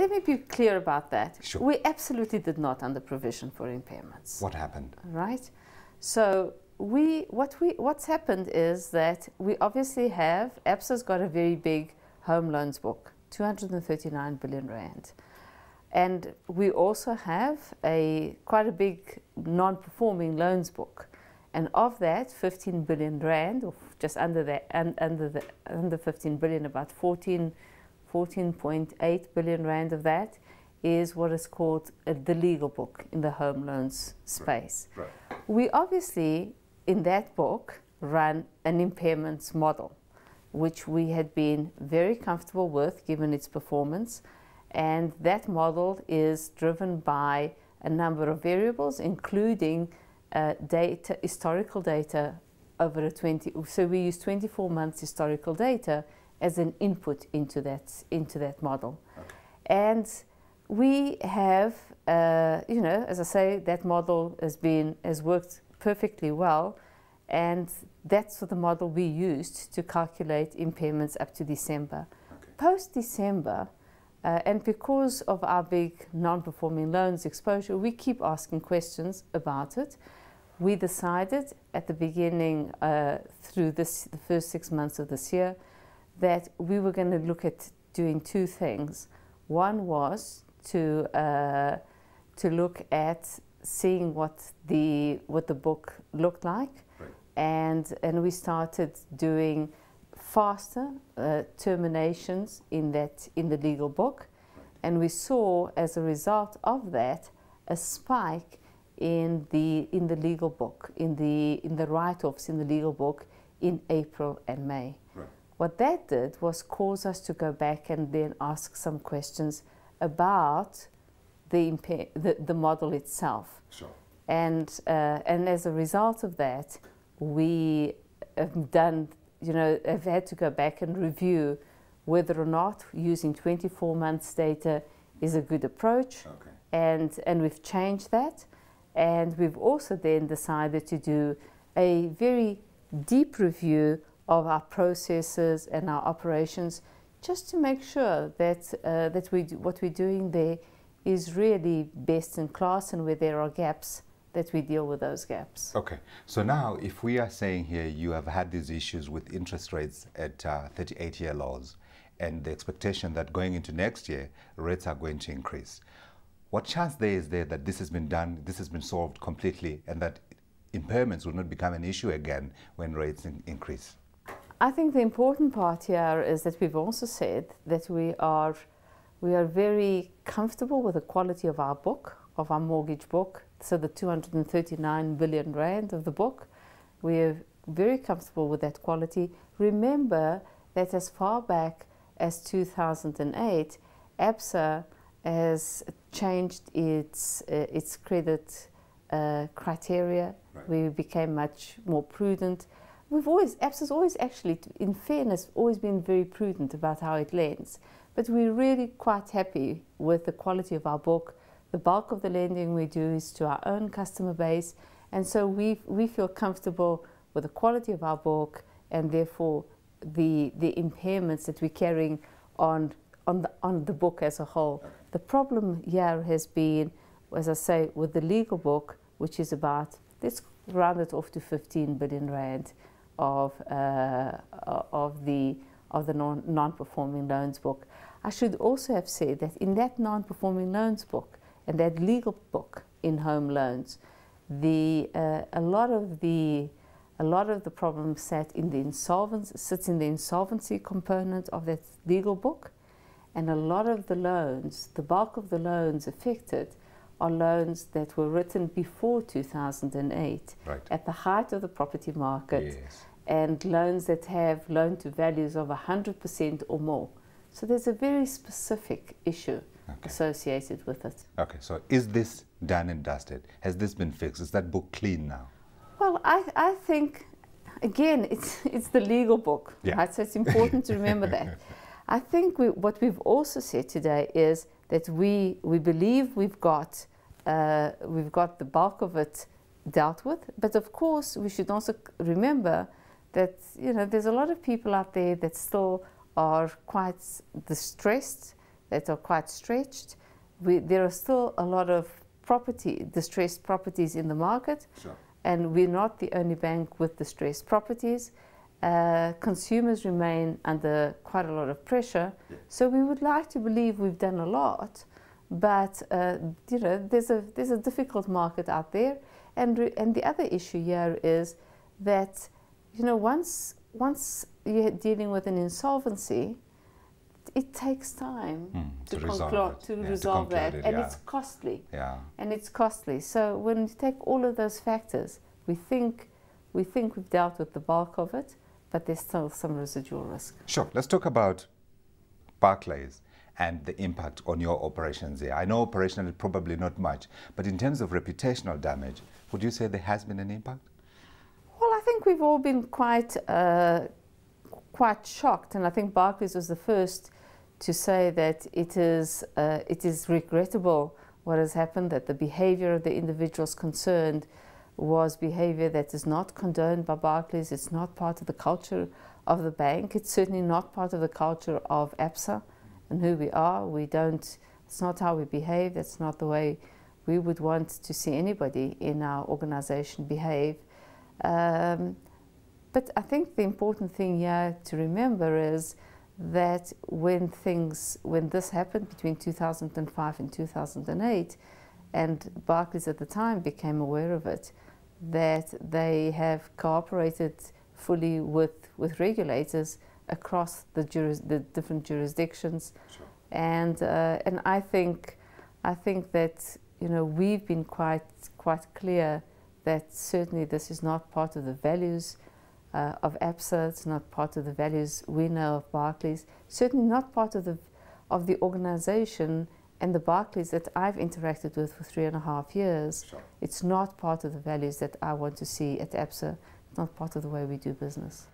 let me be clear about that. Sure. We absolutely did not under provision for impairments. What happened? Right? So what's happened is that we obviously have, ABSA's got a very big home loans book, 239 billion rand. And we also have quite a big non-performing loans book. And of that, 15 billion rand, or just under that, under 15 billion, about 14.8 billion rand of that is what is called the legal book in the home loans space. Right. We obviously, in that book, run an impairments model, which we had been very comfortable with given its performance. And that model is driven by a number of variables, including historical data over so we use 24 months historical data as an input into that model. Okay. And we have, you know, as I say, that model has worked perfectly well, and that's the model we used to calculate impairments up to December. Okay. Post-December, and because of our big non-performing loans exposure, we keep asking questions about it. We decided at the beginning, through the first 6 months of this year, that we were going to look at doing two things. One was to look at seeing what the book looked like, right. and we started doing faster terminations in the legal book, and we saw as a result of that a spike in the legal book, in the write-offs in the legal book in April and May. Right. What that did was cause us to go back and then ask some questions about the model itself. Sure. And as a result of that, we have done, you know, have had to go back and review whether or not using 24 months data is a good approach. Okay. And we've changed that. And we've also then decided to do a very deep review of our processes and our operations, just to make sure that what we're doing there is really best in class, and where there are gaps, that we deal with those gaps. Okay, so now if we are saying here you have had these issues with interest rates at 38-year lows, and the expectation that going into next year rates are going to increase, what chance there is there that this has been done, this has been solved completely, and that impairments will not become an issue again when rates increase? I think the important part here is that we've also said that we are very comfortable with the quality of our book, of our mortgage book. So the 239 billion rand of the book, we're very comfortable with that quality. Remember that as far back as 2008, ABSA has changed its credit criteria. Right. We became much more prudent. ABSA's always actually, in fairness, always been very prudent about how it lends. But we're really quite happy with the quality of our book. The bulk of the lending we do is to our own customer base, and so we feel comfortable with the quality of our book, and therefore the impairments that we're carrying on the book as a whole. The problem here has been, as I say, with the legal book, which is about, let's round it off to 15 billion rand of the non-performing loans book. I should also have said that in that non-performing loans book and that legal book in home loans, a lot of the problem sits in the insolvency component of that legal book, and a lot of the loans, the bulk of the loans affected, are loans that were written before 2008, right, at the height of the property market, yes, and loans that have loan to values of 100% or more. So there's a very specific issue associated with it. Okay, so is this done and dusted? Has this been fixed? Is that book clean now? Well, I think, again, it's the legal book, right? So it's important to remember that. I think what we've also said today is that we believe we've got the bulk of it dealt with, but of course we should also remember that, you know, there's a lot of people out there that still are quite distressed that are quite stretched. There are still a lot of distressed properties in the market, Sure. and we're not the only bank with distressed properties. Consumers remain under quite a lot of pressure, so we would like to believe we've done a lot, but you know, there's a difficult market out there, and the other issue here is that, you know, once you're dealing with an insolvency, it takes time to resolve that, and it's costly. Yeah. And it's costly. So when you take all of those factors, we think we've dealt with the bulk of it, but there's still some residual risk. Sure. Let's talk about Barclays and the impact on your operations there. I know operationally probably not much, but in terms of reputational damage, would you say there has been an impact? Well, I think we've all been quite shocked, and I think Barclays was the first to say that it is regrettable what has happened, that the behavior of the individuals concerned was behavior that is not condoned by Barclays. It's not part of the culture of the bank. It's certainly not part of the culture of ABSA and who we are. It's not how we behave. That's not the way we would want to see anybody in our organization behave. But I think the important thing here to remember is that when this happened between 2005 and 2008, and Barclays at the time became aware of it, that they have cooperated fully with regulators across the different jurisdictions. Sure. And I think that, you know, we've been quite clear that certainly this is not part of the values of ABSA. It's not part of the values we know of Barclays. Certainly not part of the organization and the Barclays that I've interacted with for 3.5 years. Sure. It's not part of the values that I want to see at ABSA. It's not part of the way we do business.